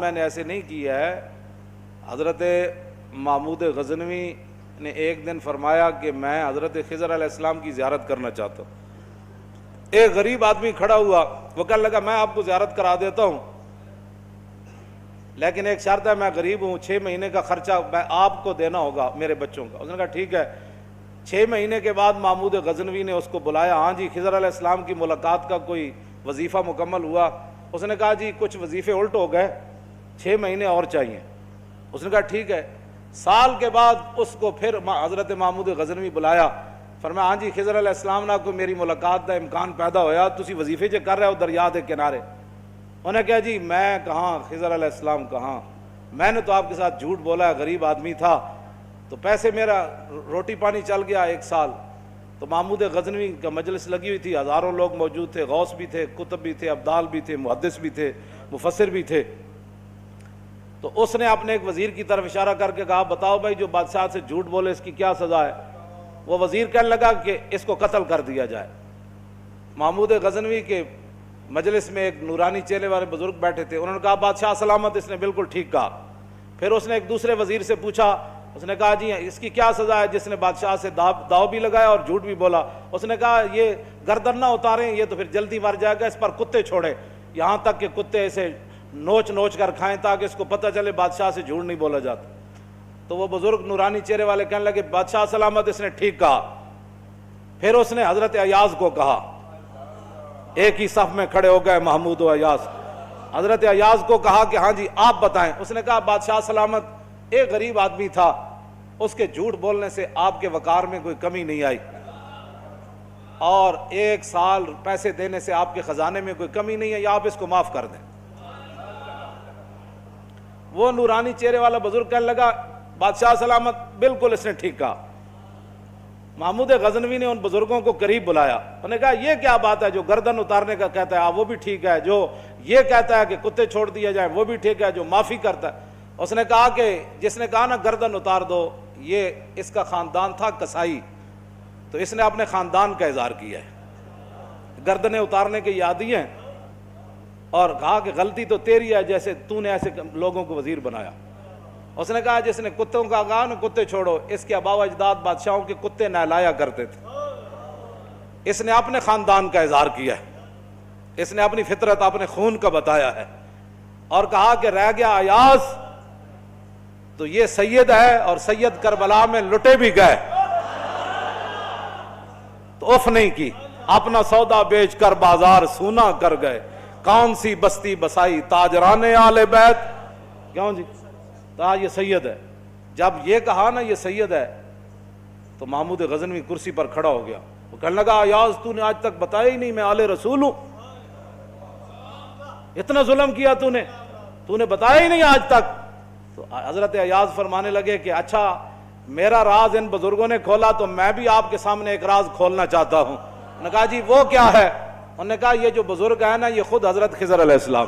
میں نے ایسے نہیں کیا ہے۔ حضرت محمود غزنوی نے ایک دن فرمایا کہ میں حضرت خضر علیہ السلام کی زیارت کرنا چاہتا ہوں۔ ایک غریب آدمی کھڑا ہوا، وہ کہنے لگا میں آپ کو زیارت کرا دیتا ہوں، لیکن ایک شرط ہے، میں غریب ہوں، 6 مہینے کا خرچہ میں آپ کو دینا ہوگا میرے بچوں کا۔ اس نے کہا ٹھیک ہے۔ 6 مہینے کے بعد محمود غزنوی نے اس کو بلایا، ہاں جی خضر علیہ السلام کی ملاقات کا کوئی وظیفہ مکمل ہوا؟ اس نے کہا جی کچھ وظیفے الٹ ہو گئے، 6 مہینے اور چاہیے۔ اس نے کہا ٹھیک ہے۔ سال کے بعد اس کو پھر حضرت محمود غزنوی بلایا، فرمایا ہاں جی خضر علیہ السلام نہ کوئی میری ملاقات کا امکان پیدا ہویا، تسی وظیفے جو کر رہے ہو دریا دے کنارے۔ انہوں نے کہا جی میں کہاں، خضر علیہ السلام کہاں، میں نے تو آپ کے ساتھ جھوٹ بولا ہے، غریب آدمی تھا تو پیسے میرا روٹی پانی چل گیا 1 سال۔ تو محمود غزنوی کا مجلس لگی ہوئی تھی، ہزاروں لوگ موجود تھے، غوث بھی تھے، کتب بھی تھے، ابدال بھی تھے، محدث بھی تھے، مفسر بھی تھے۔ تو اس نے اپنے ایک وزیر کی طرف اشارہ کر کے کہا بتاؤ بھائی جو بادشاہ سے جھوٹ بولے اس کی کیا سزا ہے؟ وہ وزیر کہنے لگا کہ اس کو قتل کر دیا جائے۔ محمود غزنوی کے مجلس میں ایک نورانی چہرے والے بزرگ بیٹھے تھے، انہوں نے کہا بادشاہ سلامت، اس نے بالکل ٹھیک کہا۔ پھر اس نے ایک دوسرے وزیر سے پوچھا، اس نے کہا جی اس کی کیا سزا ہے جس نے بادشاہ سے داؤ بھی لگایا اور جھوٹ بھی بولا؟ اس نے کہا یہ گردن نہ اتاریں، یہ تو پھر جلدی مر جائے گا، اس پر کتے چھوڑے، یہاں تک کہ کتے اسے نوچ نوچ کر کھائیں تاکہ اس کو پتہ چلے بادشاہ سے جھوٹ نہیں بولا جاتا۔ تو وہ بزرگ نورانی چہرے والے کہنے لگے بادشاہ سلامت، اس نے ٹھیک کہا۔ پھر اس نے حضرت ایاز کو کہا، ایک ہی صف میں کھڑے ہو گئے محمود و ایاز۔ حضرت ایاز کو کہا کہ ہاں جی آپ بتائیں۔ اس نے کہا بادشاہ سلامت، ایک غریب آدمی تھا، اس کے جھوٹ بولنے سے آپ کے وقار میں کوئی کمی نہیں آئی، اور 1 سال پیسے دینے سے آپ کے خزانے میں کوئی کمی نہیں ہے، یا آپ اس کو معاف کر دیں۔ وہ نورانی چہرے والا بزرگ کہنے لگا بادشاہ سلامت بالکل اس نے ٹھیک کہا۔ محمود غزنوی نے ان بزرگوں کو قریب بلایا، انہوں نے کہا یہ کیا بات ہے، جو گردن اتارنے کا کہتا ہے وہ بھی ٹھیک ہے، جو یہ کہتا ہے کہ کتے چھوڑ دیا جائے وہ بھی ٹھیک ہے، جو معافی کرتا ہے۔ اس نے کہا کہ جس نے کہا نا گردن اتار دو، یہ اس کا خاندان تھا کسائی، تو اس نے اپنے خاندان کا اظہار کیا ہے، گردنیں اتارنے کے عادی ہیں، اور کہا کہ غلطی تو تیری ہے جیسے تو نے ایسے لوگوں کو وزیر بنایا۔ اس نے کہا جس نے کتوں کا کہا نا کتے چھوڑو، اس کے آباء و اجداد بادشاہوں کے کتے نہلایا کرتے تھے۔ اس نے اپنے خاندان کا اظہار کیا ہے، اس نے اپنی فطرت اپنے خون کا بتایا ہے، اور کہا کہ رہ گیا ایاز تو یہ سید ہے، اور سید کربلا میں لٹے بھی گئے تو اف نہیں کی، اپنا سودا بیچ کر بازار سونا کر گئے، کون سی بستی بسائی تاجران آل بیت۔ کیوں جی یہ سید ہے۔ جب یہ کہا نا یہ سید ہے تو محمود غزنوی کرسی پر کھڑا ہو گیا، وہ کہنے لگا ایاز تو نے آج تک بتایا ہی نہیں میں آل رسول ہوں، اتنا ظلم کیا تو نے بتایا ہی نہیں آج تک۔ تو حضرت ایاز فرمانے لگے کہ اچھا میرا راز ان بزرگوں نے کھولا تو میں بھی آپ کے سامنے ایک راز کھولنا چاہتا ہوں۔ انہوں نے کہا جی وہ کیا ہے؟ انہوں نے کہا یہ جو بزرگ ہے نا یہ خود حضرت خضر علیہ السلام